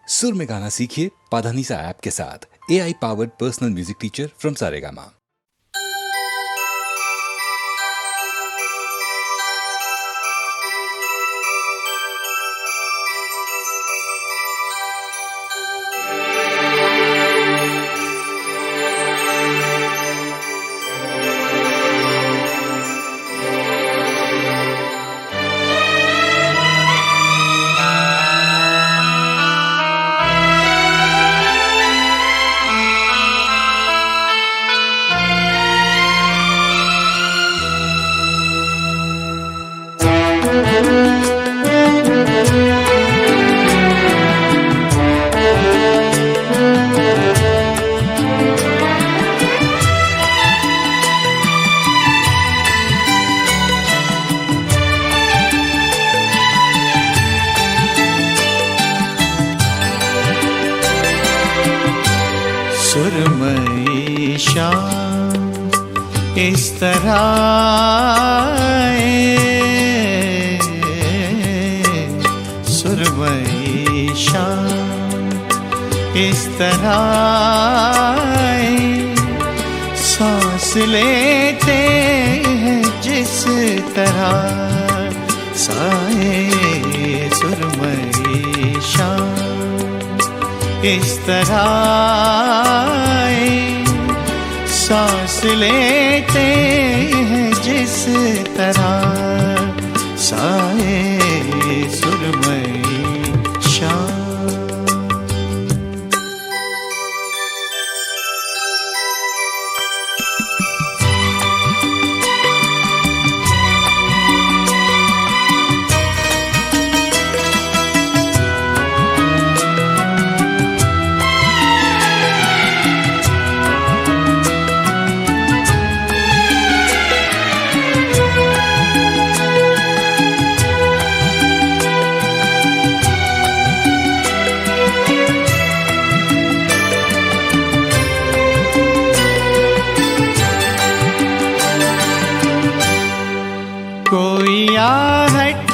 सुर में गाना सीखिए पाधानीसा ऐप के साथ। AI powered personal music teacher from Saregama. सुरमई शाम इस तरह सुरमई शाम इस तरह सांस लेते हैं जिस तरह साए सुरमई शाम इस तरह सांस लेते हैं जिस तरह साए सुरमई शाम। कोई आहट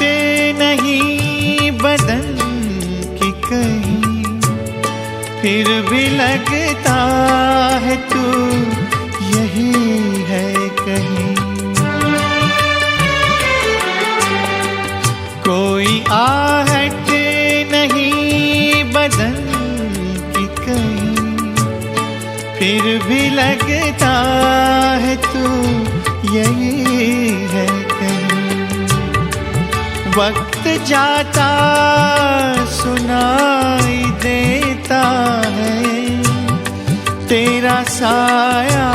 नहीं बदन की कहीं, फिर भी लगता है तू यही है कहीं। कोई आहट नहीं बदन की कहीं, फिर भी लगता है तू यही है कहीं। वक्त जाता सुनाई देता है, तेरा साया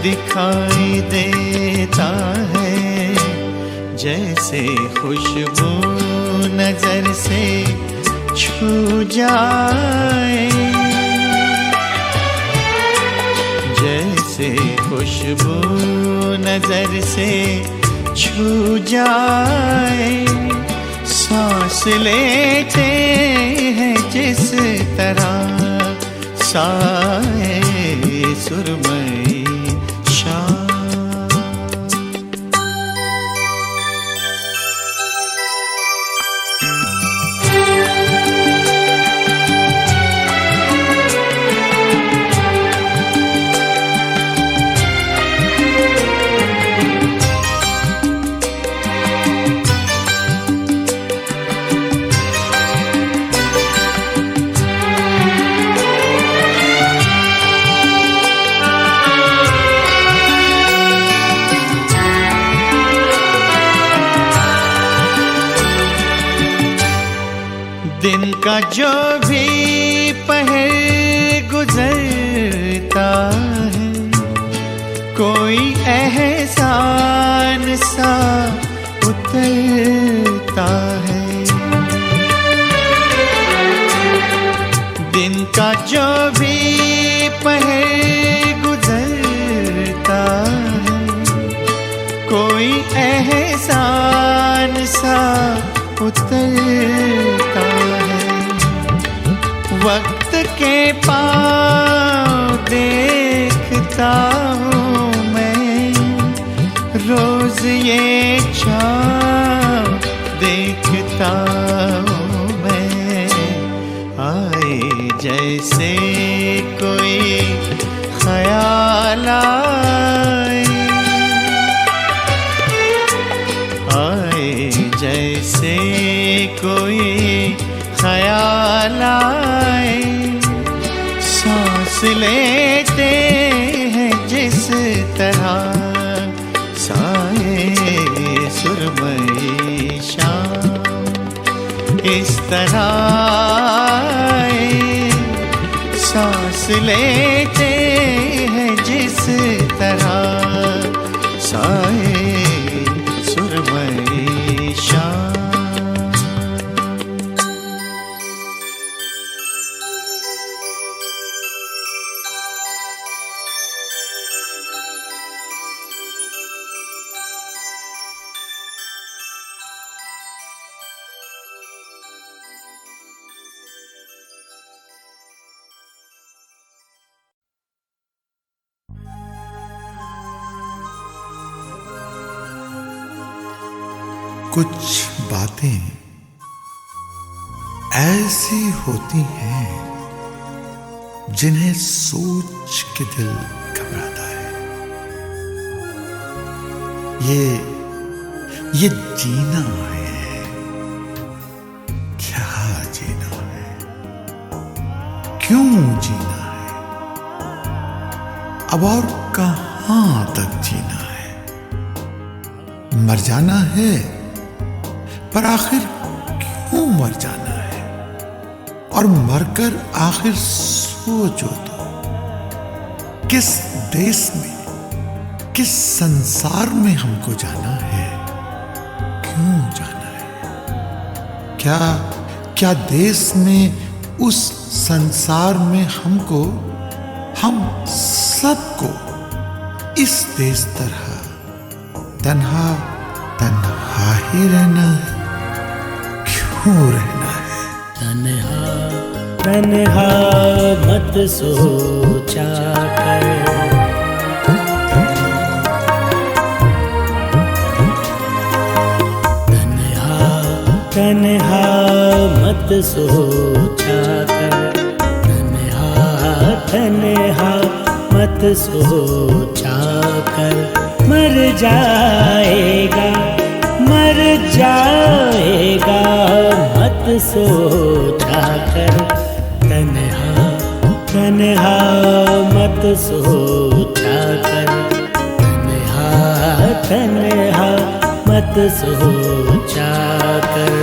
दिखाई देता है। जैसे खुशबू नजर से छू जाए, जैसे खुशबू नजर से छू जाए। सांस लेते हैं जिस तरह साए सुरमई शाम। दिन का जो भी पहर गुजरता है, कोई एहसान सा उतरता है। दिन का जो भी पहर गुजरता है, कोई एहसान सा उतरता है। वक्त के पाँव देखता हूँ मैं, रोज ये चाँद देखता हूँ मैं। आए जैसे कोई ख्याल आए, आए जैसे कोई ख्याल आए, सांस लेते हैं जिस तरह साए सुरमई शाम, इस तरह सांस लेते हैं जिस तरह साए सुरमई शाम। कुछ बातें ऐसी होती हैं जिन्हें सोच के दिल घबराता है। ये जीना है, क्या जीना है, क्यों जीना है, अब और कहां तक जीना है। मर जाना है, पर आखिर क्यों मर जाना है, और मरकर आखिर सोचो तो किस देश में, किस संसार में हमको जाना है, क्यों जाना है। क्या देश में, उस संसार में हमको, हम सबको इस देश तरह तन्हा तन्हा ही रहना है, क्यों रहना है। तन्हा तन्हा मत सोचा कर, तन्हा तन्हा मत सोचा कर, तन्हा तन्हा मत सोचा कर, मर जाएगा मर जाएगा मत सोचा कर, तन्हा तन्हा मत सोचा कर, तन्हा तन्हा मत सोचा कर।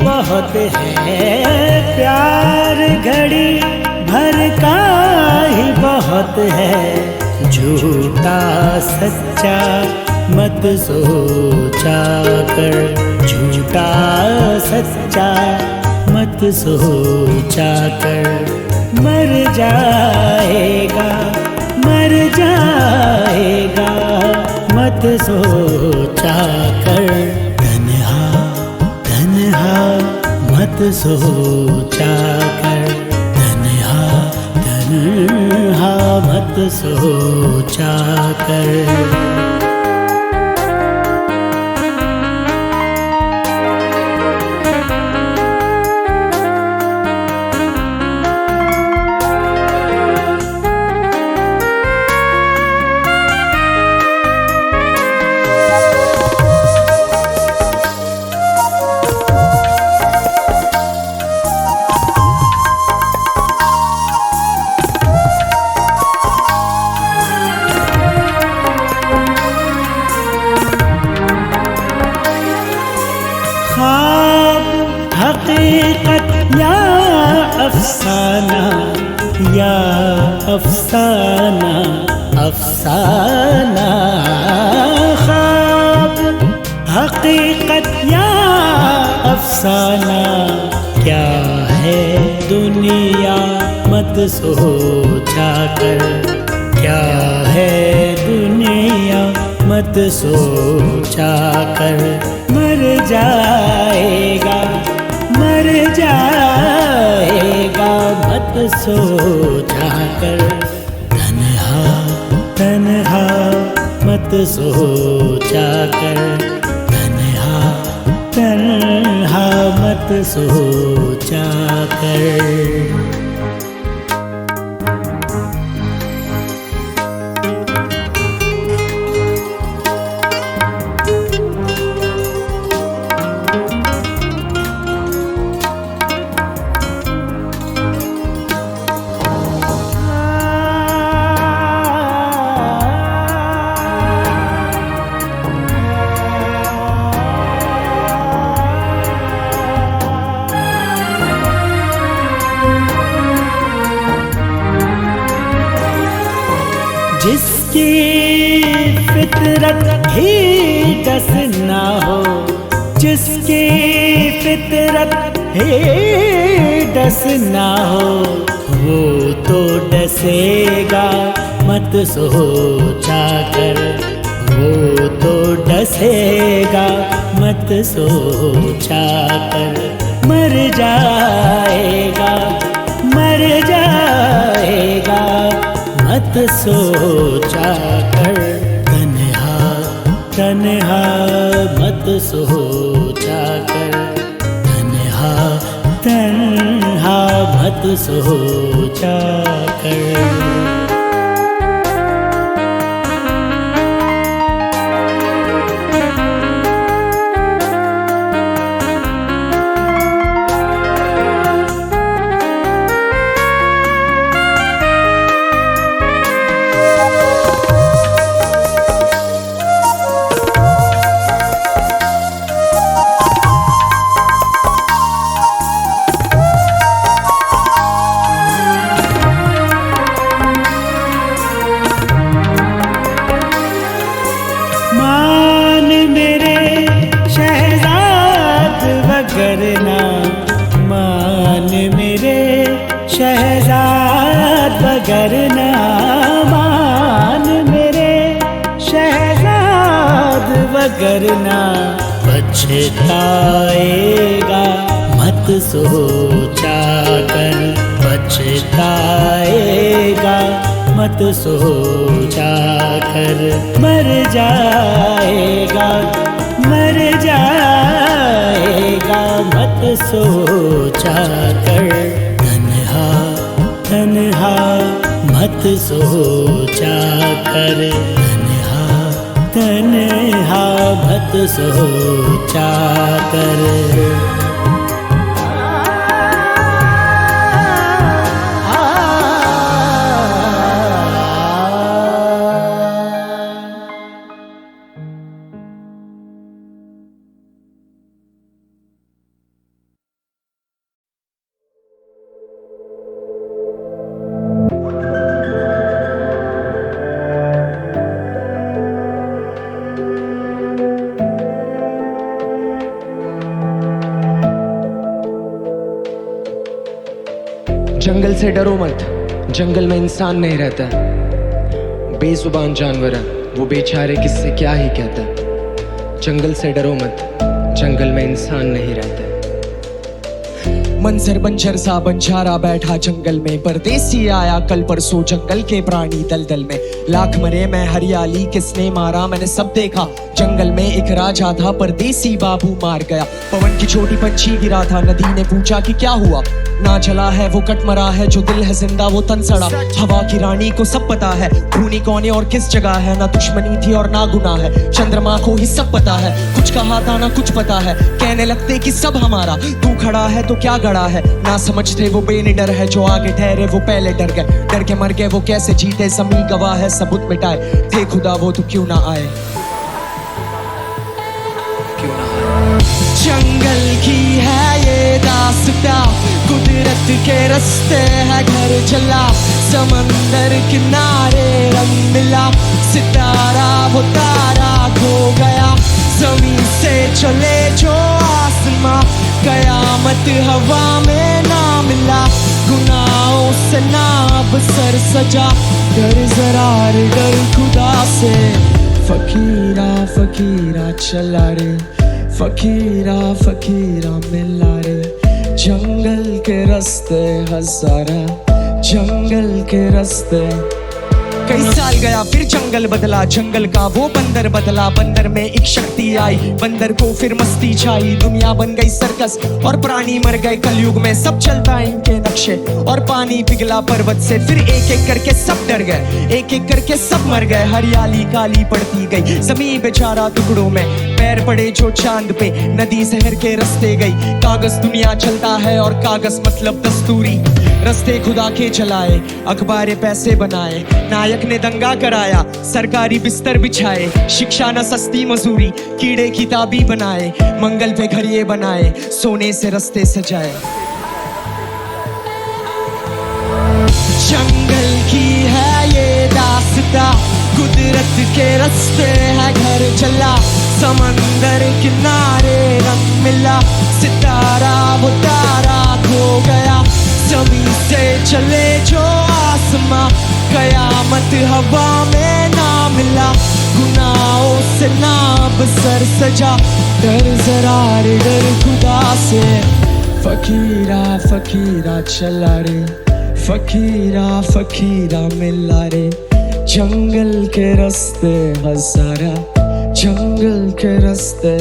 बहुत है प्यार घड़ी भर का ही बहुत है, झूठा सच्चा मत सोचा कर, झूठा सच्चा मत सोचा कर, मर जाएगा मर जाएगा मत सोचा कर, तन्हा तन्हा मत सोचा कर, तन्हा तन्हा मत सोचा कर। हकीकत या अफसाना, या अफसाना अफसाना हकीकत या अफसाना क्या है दुनिया मत सोचा कर, क्या है दुनिया मत सोचा कर। मर जाएगा मर जाएगा मत सोचा कर, तन्हा तन्हा मत सोचा कर, तन्हा तन्हा मत सोचा कर। जिसकी फितरत ही डस ना हो, जिसकी फितरत ही डस ना हो, वो तो डसेगा मत सोचा कर, वो तो डसेगा मत सोचा कर। मर जाएगा मर जाएगा मत सोचा कर, तन्हा तन्हा मत सोचा कर, तन्हा तन्हा मत सोचा कर। मान मेरे शहजाद वगरना, मान मेरे शहजाद वगरना, मान मेरे शहजाद वगरना। पछताएगा मत सोचा कर, पछताएगा मत सोचा कर। मर जाएगा मर जाएगा मत सोचा कर, तन्हा तन्हा मत सोचा कर, तन्हा तन्हा मत सोचा कर। जंगल से डरो मत, जंगल में इंसान नहीं रहता। बेजुबान जानवर है वो बेचारे, किससे क्या ही कहता। जंगल से डरो मत, जंगल में इंसान नहीं रहता। मंजर बंजर सा बंजारा बैठा जंगल में, परदेसी आया कल परसों जंगल के प्राणी दलदल में। लाख मरे मैं हरियाली किसने मारा, मैंने सब देखा जंगल में एक राजा था, परदेसी बाबू मार गया। पवन की छोटी पंछी गिरा था, नदी ने पूछा कि क्या हुआ। ना जला है वो कट मरा है, जो दिल है जिंदा वो तन सड़ा। हवा की रानी को सब पता है, खूनी कौन है और किस जगह है। ना दुश्मनी थी और ना गुनाह है, चंद्रमा को ही सब पता है। कुछ कहा था ना कुछ पता है, कहने लगते कि सब हमारा। तू खड़ा है तो क्या गड़ा है, ना समझते वो बेनिडर है। जो आगे ठहरे वो पहले डर गए, डर के मर गए वो कैसे जीते। ज़मीं गवाह है सबूत मिटाए, थे खुदा वो तो क्यों ना आए। जंगल की है ये दास्ता, कुदरत के रास्ते है घर जला। समंदर किनारे रंग मिला, सितारा वो तारा खो गया। जमीन से चले जो आसमां, कयामत हवा में ना मिला, गुनाहों से ना अब सर सजा, डर जरा रे डर खुदा से। फकीरा फकीरा चला रे, फकीरा फकीरा मिला रे, जंगल के रास्ते हजारा, जंगल के रास्ते। कई साल गया फिर जंगल बदला, जंगल का वो बंदर बदला, बंदर में एक शक्ति आई, बंदर को फिर मस्ती छाई, दुनिया बन गई सर्कस और प्राणी मर गए कलयुग में, सब चलता है इनके नक्शे, और पानी पिघला पर्वत से, फिर एक एक करके सब डर गए, एक एक करके सब मर गए, हरियाली काली पड़ती गई, जमीन बेचारा टुकड़ों में, पैर पड़े जो चांद पे, नदी शहर के रास्ते गई, कागज दुनिया चलता है और कागज मतलब दस्तूरी, रास्ते खुदा के चलाए, अखबारें पैसे बनाए, नायक ने दंगा कराया, सरकारी बिस्तर बिछाए, शिक्षा न सस्ती मजूरी, कीड़े किताबी बनाए, मंगल पे घर ये बनाए, सोने से रास्ते सजाए। जंगल की है ये दास्तां, कुदरत के रास्ते है घर चला, समंदर किनारे रंग मिला, सितारा वो तारा खो गया, जमीन से चले जो आसमां, कयामत हवा में ना मिला, गुनाहों से ना अब सर सजा, डर जरा रे डर खुदा से। फकीरा फकीरा चला रे, फकीरा फकीरा मिला रे, जंगल के रास्ते हजारा, जंगल के रास्ते।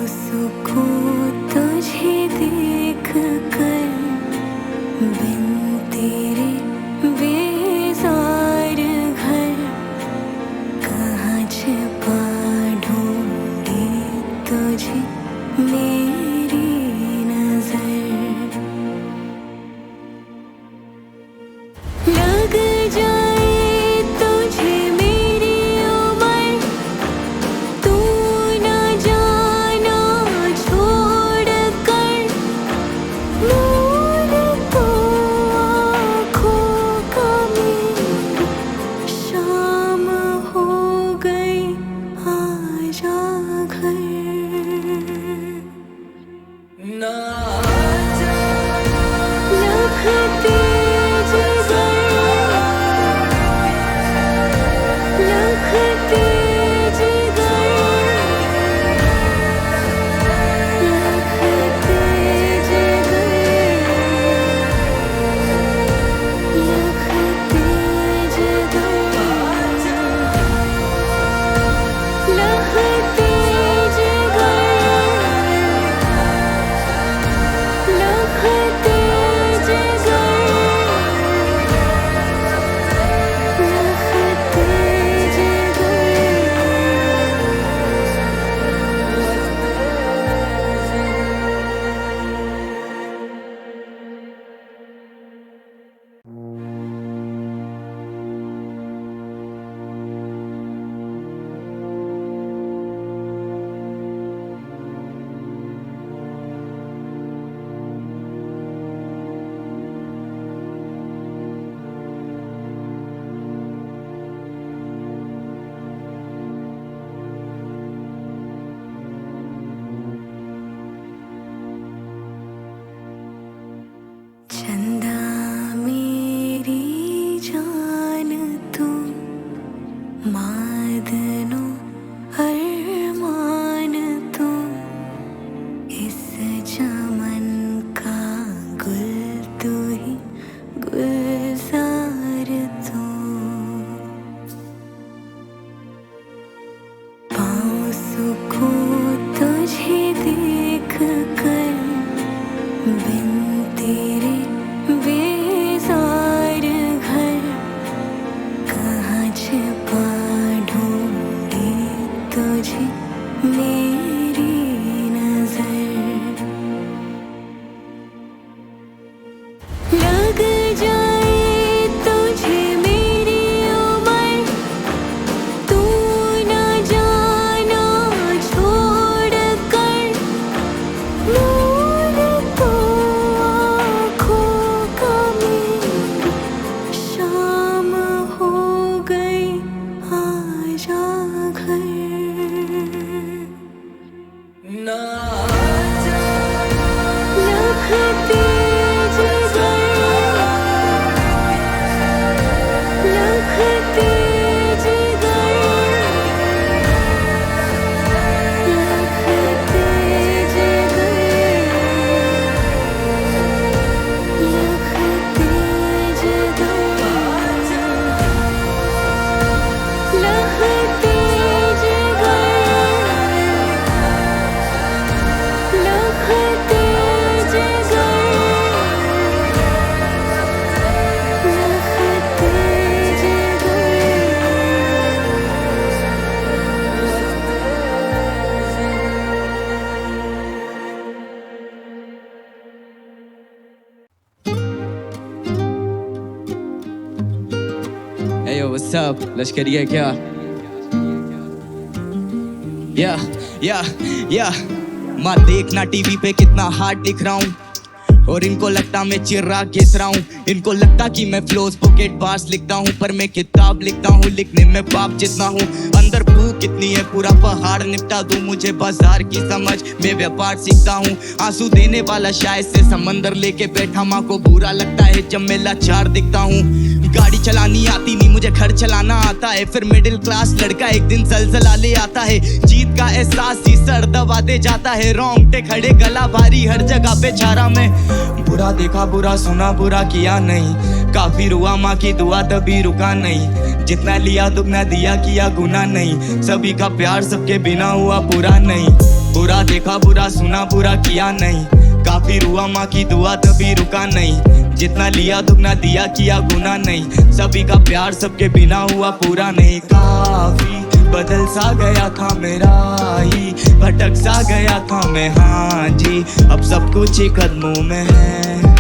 सुकून तुझे देख कर बिन तेरे बेजार घर कहाँ छिपा ढूंढे तुझे मेरी नजर लग जाए तुझे मेरी उम्र तू न जाना छोड़ कर नूर तो आँखों का मेरी शाम हो गई आजा घर लगते जिगर लगते जिगर लगते जिगर लगते जिगर लगते जिगर लगते चंदा मेरी जान तू मादनो अरमान तू इस चमन का गुल तू ही गुलजार तू पाँव सुकून तुझे देख कर बिन तेरे बेजार घर कहाँ छिपा ढूंढे तुझे मेरी नजर लग जाए तुझे मेरी उम्र तू न जाना छोड़ कर नूर तो आँखों का मेरी शाम हो गई आजा घर लगते जिगर लगते जिगर लगते जिगर लगते जिगर लगते जिगर लगते Hey yo, what's up? लश्करी है क्या? या माँ देखना टीवी पे कितना हार्ड दिख रहा हूँ और इनको लगता मैं चिर्राग घिस रहा हूँ। इनको लगता कि मैं फ्लोज पॉकेट बार्स लिखता हूँ पर मैं किताब लिखता हूँ लिखने में बाप जितना हूँ। अंदर भूख कितनी है पूरा पहाड़ निपटा दूँ मुझे बाजार की समझ मैं व्यापार सीखता हूँ। आंसू देने वाला शायद से समंदर लेके बैठा माँ को बुरा लगता है जब मैं लाचार दिखता हूँ। गाड़ी चलानी आती नहीं मुझे घर चलाना आता है फिर मिडिल क्लास लड़का एक दिन जलजला ले आता है। जीत का एहसास ही सर दबाते जाता है रोंगटे खड़े गला भारी हर जगह पे छारा में। बुरा देखा बुरा सुना बुरा किया नहीं काफी रुआ माँ की दुआ तभी रुका नहीं। जितना लिया दुगना दिया किया गुना नहीं सभी का प्यार सबके बिना हुआ पूरा नहीं। बुरा देखा बुरा सुना बुरा किया नहीं, काफी हुआ माँ की दुआ तभी रुका नहीं, जितना लिया दुगना दिया किया गुना नहीं, सभी का प्यार सबके बिना हुआ पूरा नहीं। काफी बदल सा गया था मेरा ही, भटक सा गया था मैं, हाँ जी अब सब कुछ ही कदमों में है।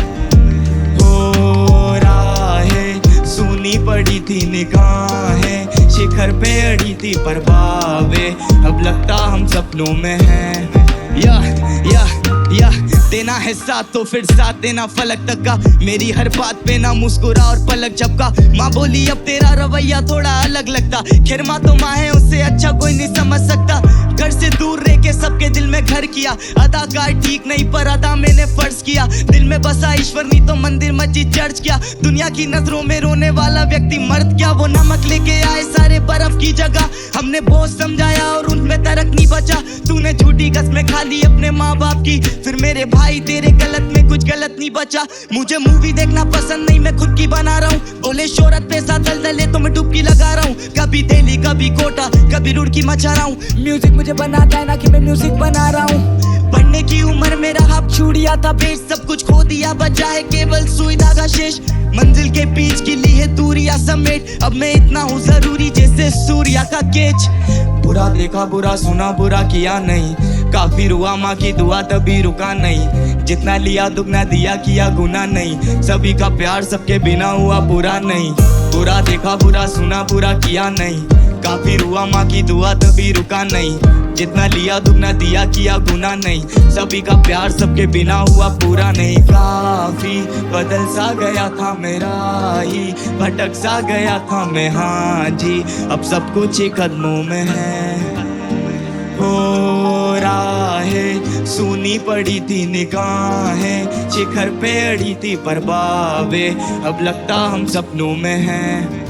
हो राहें सुनी पड़ी थी निगाहें, शिखर पे अड़ी थी परवावे, अब लगता हम सपनों में हैं। या देना है साथ तो फिर साथ देना फलक तक का, मेरी हर बात पे ना मुस्कुरा और पलक झपका। माँ बोली अब तेरा रवैया थोड़ा अलग लगता, खैर माँ तो माँ है उससे अच्छा कोई नहीं समझ सकता। घर से दूर रह के सबके दिल में घर किया, अदाकार ठीक नहीं पर अदा मैंने फर्ज किया, दिल में बसा ईश्वर नहीं तो मंदिर मस्जिद चर्च किया। दुनिया की नजरों में रोने वाला व्यक्ति मर्द क्या, वो नमक लेके आए सारे बर्फ की जगह, हमने बोझ समझाया और उनमें तरक नहीं बचा। तूने झूठी कसमें खा ली अपने माँ बाप की, फिर मेरे भाई तेरे गलत में कुछ गलत नहीं बचा। मुझे मूवी देखना पसंद नहीं मैं खुद की बना रहा हूँ, बोले शोहरत पैसा दलदले तो मैं डुबकी लगा रहा हूँ, कभी दिल्ली कभी कोटा कभी रुड़की मचा रहा हूँ। म्यूजिक मुझे बनाता है ना कि मैं म्यूजिक बना रहा हूँ, पढ़ने की उम्र में रहा छूड़िया था बेच, सब कुछ खो दिया बचा है केवल सुई धागा शेष, मंजिल के बीच की ली है दूरिया समेट, अब मैं इतना हूँ जरूरी जैसे सूर्या का केच। बुरा देखा बुरा सुना बुरा किया नहीं, काफी हुआ माँ की दुआ तभी रुका नहीं, जितना लिया दुगना दिया किया गुना नहीं, सभी का प्यार सबके बिना हुआ पूरा नहीं। बुरा देखा बुरा सुना बुरा किया नहीं, काफी हुआ माँ की दुआ तभी रुका नहीं, जितना लिया दुगना दिया किया गुना नहीं, सभी का प्यार सबके बिना हुआ पूरा नहीं। काफी बदल सा गया था मेरा ही, भटक सा गया था मैं, हाँ जी अब सब कुछ ही कदमों में है। हो राहें सुनी पड़ी थी निगाहें, शिखर पे अड़ी थी परवावे, अब लगता हम सपनों में हैं।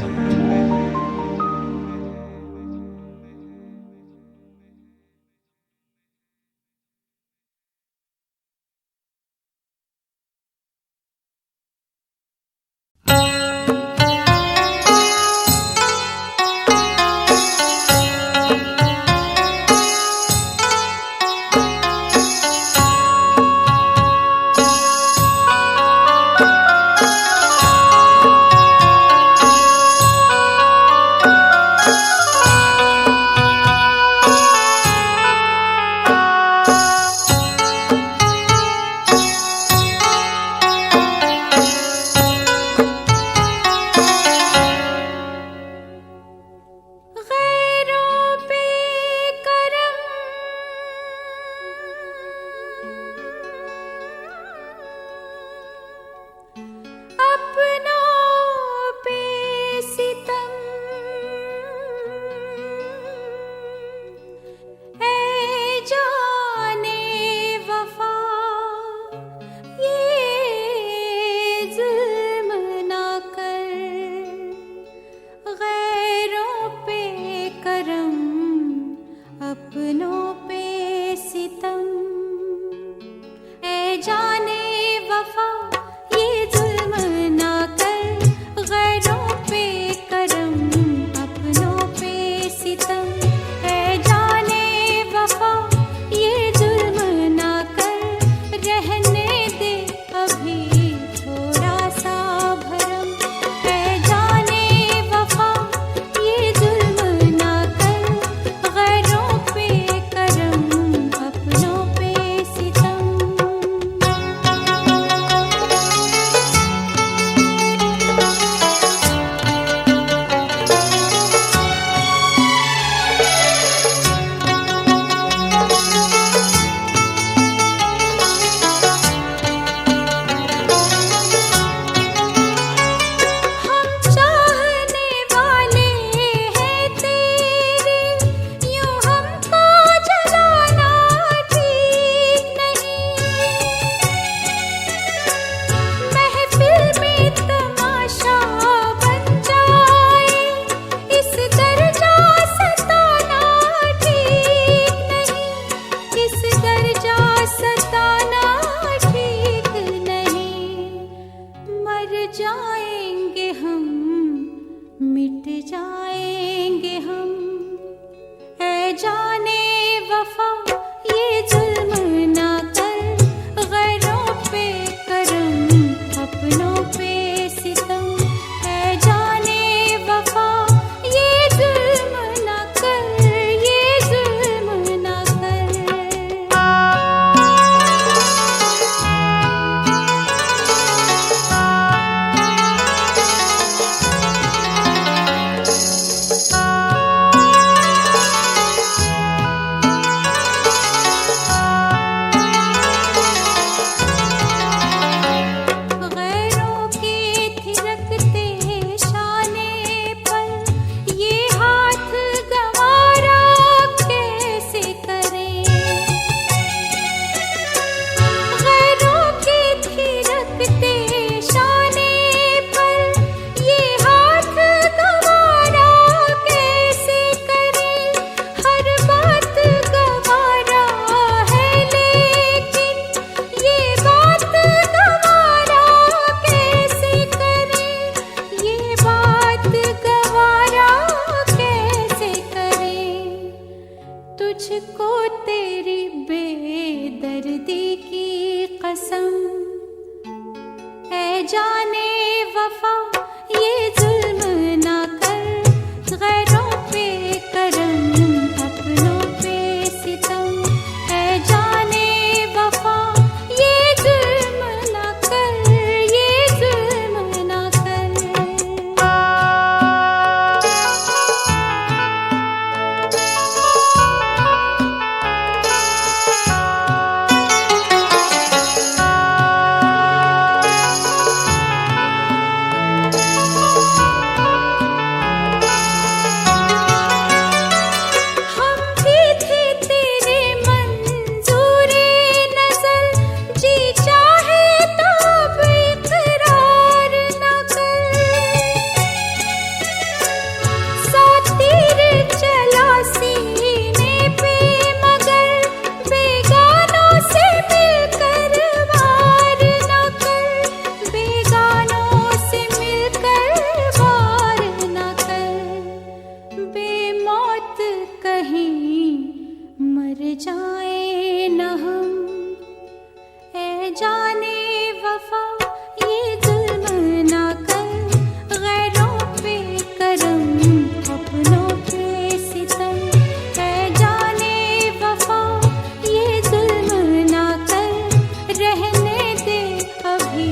जाने वफा ये बेदर्दी की कसम, ऐ जाने वफा ये जुल्म ना कर, गैरों पे करम अपनों पे सितम, ऐ जाने वफा ये जुल्म ना कर, ये जुल्म ना कर। हम भी थे तेरे मंजूरे नजर, जी चाहे तो अब इकरार न कर। सौ तीर चला सीने पे मगर, बेगानों से मिलकर वार न कर, बेगानों से मिलकर वार न कर। बेमौत कहीं मर जाए न हम, ऐ जाने वफा ये जुल्म ना कर, गैरों पे करम अपनों पे सितम, ऐ जाने वफा ये जुल्म ना कर, रहने दे अभी